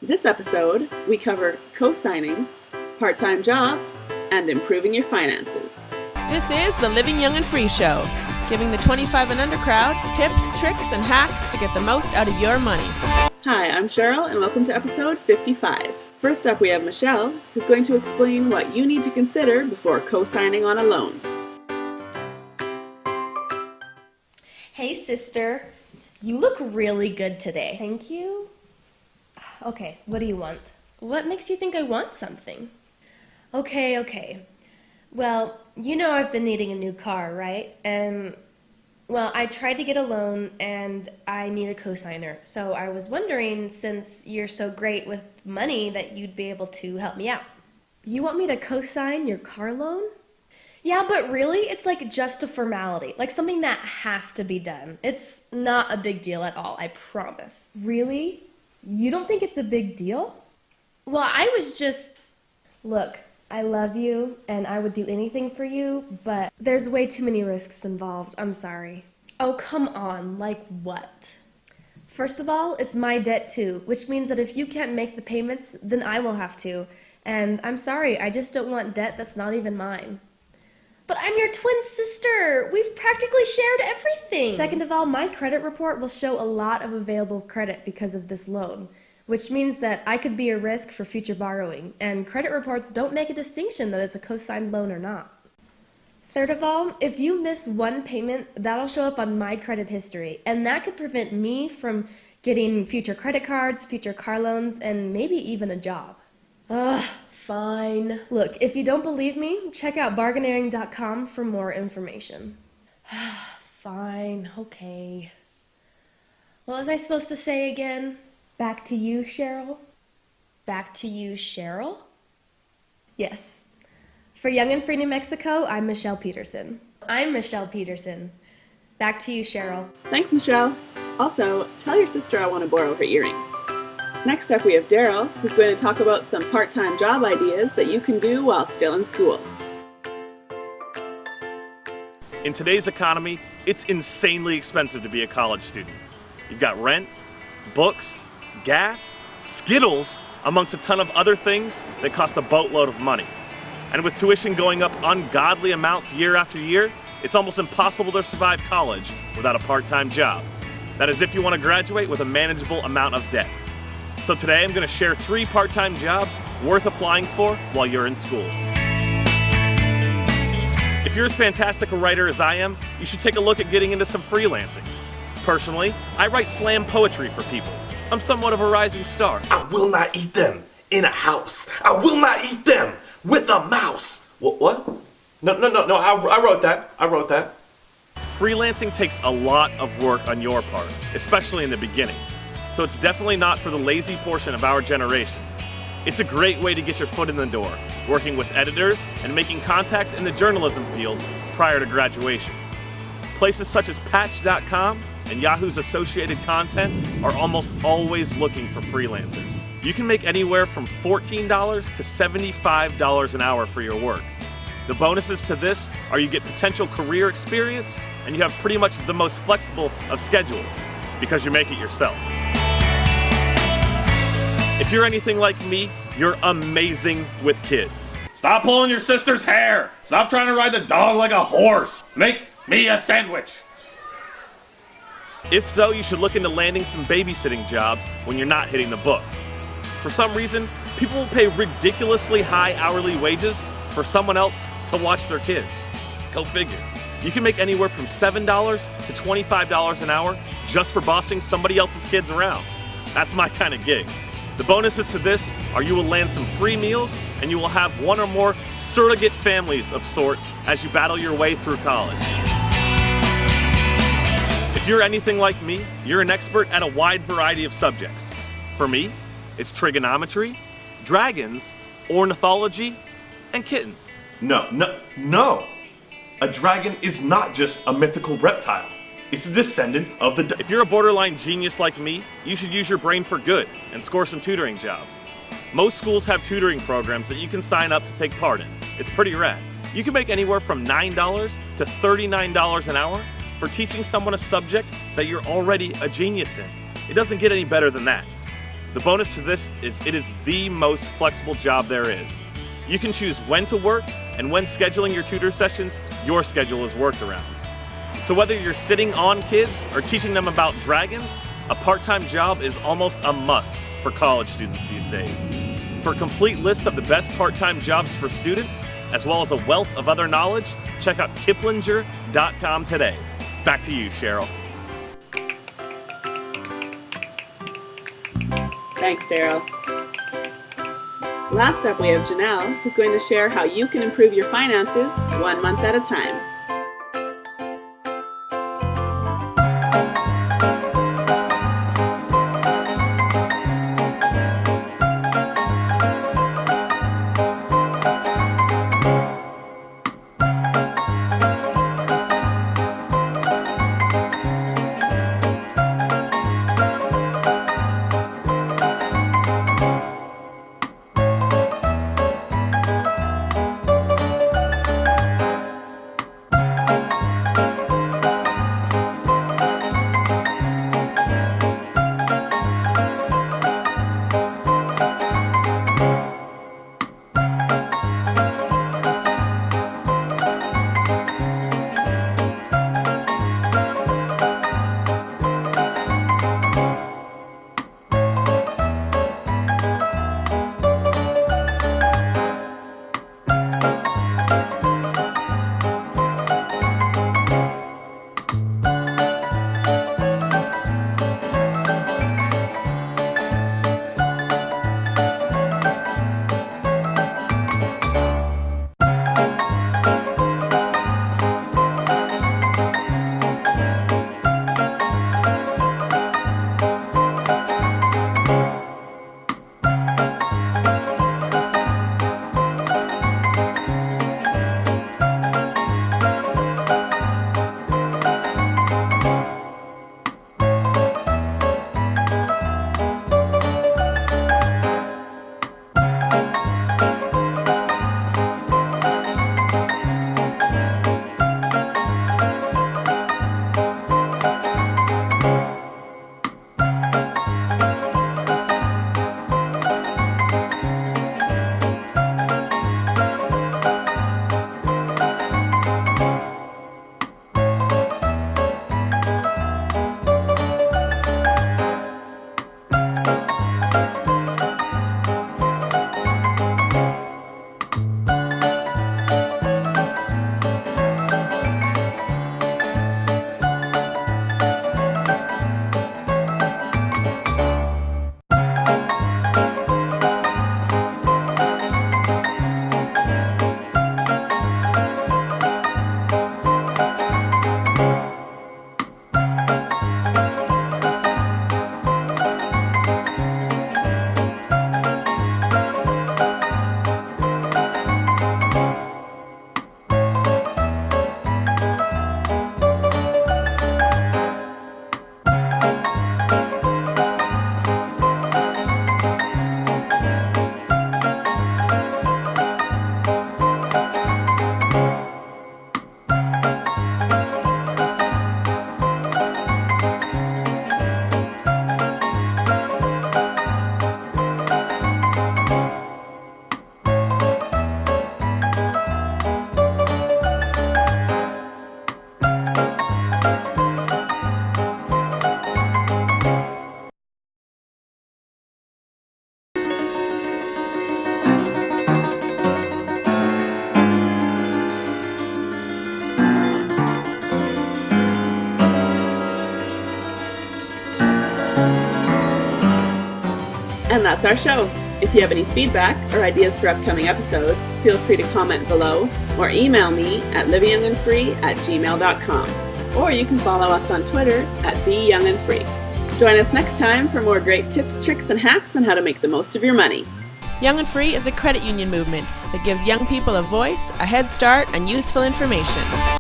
This episode, we cover co-signing, part-time jobs, and improving your finances. This is the Living Young and Free Show, giving the 25 and under crowd tips, tricks, and hacks to get the most out of your money. Hi, I'm Cheryl, and welcome to episode 55. First up, we have Michelle, who's going to explain what you need to consider before co-signing on a loan. Hey, sister. You look really good today. Thank you. Okay, what do you want? What makes you think I want something? Okay. Well, you know I've been needing a new car, right? Well, I tried to get a loan and I need a cosigner. So I was wondering, since you're so great with money, that you'd be able to help me out. You want me to cosign your car loan? Yeah, but really, it's like just a formality, like something that has to be done. It's not a big deal at all, I promise. Really? You don't think it's a big deal? Well, I was just... Look, I love you, and I would do anything for you, but there's way too many risks involved. I'm sorry. Oh, come on. Like what? First of all, it's my debt too, which means that if you can't make the payments, then I will have to. And I'm sorry, I just don't want debt that's not even mine. But I'm your twin sister. We've practically shared everything. Second of all, my credit report will show a lot of available credit because of this loan, which means that I could be a risk for future borrowing, and credit reports don't make a distinction that it's a co-signed loan or not. Third of all, if you miss one payment, that'll show up on my credit history, and that could prevent me from getting future credit cards, future car loans, and maybe even a job. Ugh. Fine. Look, if you don't believe me, check out bargaineering.com for more information. Fine, okay. What was I supposed to say again? Back to you, Cheryl? Back to you, Cheryl? Yes. For Young and Free New Mexico, I'm Michelle Peterson. I'm Michelle Peterson. Back to you, Cheryl. Thanks, Michelle. Also, tell your sister I want to borrow her earrings. Next up, we have Darryl, who's going to talk about some part-time job ideas that you can do while still in school. In today's economy, it's insanely expensive to be a college student. You've got rent, books, gas, Skittles, amongst a ton of other things that cost a boatload of money. And with tuition going up ungodly amounts year after year, it's almost impossible to survive college without a part-time job. That is if you want to graduate with a manageable amount of debt. So today I'm going to share 3 part-time jobs worth applying for while you're in school. If you're as fantastic a writer as I am, you should take a look at getting into some freelancing. Personally, I write slam poetry for people. I'm somewhat of a rising star. I will not eat them in a house. I will not eat them with a mouse. What? No, I wrote that. Freelancing takes a lot of work on your part, especially in the beginning. So it's definitely not for the lazy portion of our generation. It's a great way to get your foot in the door, working with editors and making contacts in the journalism field prior to graduation. Places such as Patch.com and Yahoo's Associated Content are almost always looking for freelancers. You can make anywhere from $14 to $75 an hour for your work. The bonuses to this are you get potential career experience and you have pretty much the most flexible of schedules because you make it yourself. If you're anything like me, you're amazing with kids. Stop pulling your sister's hair. Stop trying to ride the dog like a horse. Make me a sandwich. If so, you should look into landing some babysitting jobs when you're not hitting the books. For some reason, people will pay ridiculously high hourly wages for someone else to watch their kids. Go figure. You can make anywhere from $7 to $25 an hour just for bossing somebody else's kids around. That's my kind of gig. The bonuses to this are you will land some free meals and you will have one or more surrogate families of sorts as you battle your way through college. If you're anything like me, you're an expert at a wide variety of subjects. For me, it's trigonometry, dragons, ornithology, and kittens. No. A dragon is not just a mythical reptile. It's a descendant of the... If you're a borderline genius like me, you should use your brain for good and score some tutoring jobs. Most schools have tutoring programs that you can sign up to take part in. It's pretty rad. You can make anywhere from $9 to $39 an hour for teaching someone a subject that you're already a genius in. It doesn't get any better than that. The bonus to this is it is the most flexible job there is. You can choose when to work, and when scheduling your tutor sessions, your schedule is worked around. So whether you're sitting on kids or teaching them about dragons, a part-time job is almost a must for college students these days. For a complete list of the best part-time jobs for students, as well as a wealth of other knowledge, check out kiplinger.com today. Back to you, Cheryl. Thanks, Darryl. Last up, we have Janelle, who's going to share how you can improve your finances 1 month at a time. And that's our show. If you have any feedback or ideas for upcoming episodes, feel free to comment below or email me at liveyoungandfree@gmail.com. Or you can follow us on Twitter at @BeYoungAndFree. Join us next time for more great tips, tricks, and hacks on how to make the most of your money. Young and Free is a credit union movement that gives young people a voice, a head start, and useful information.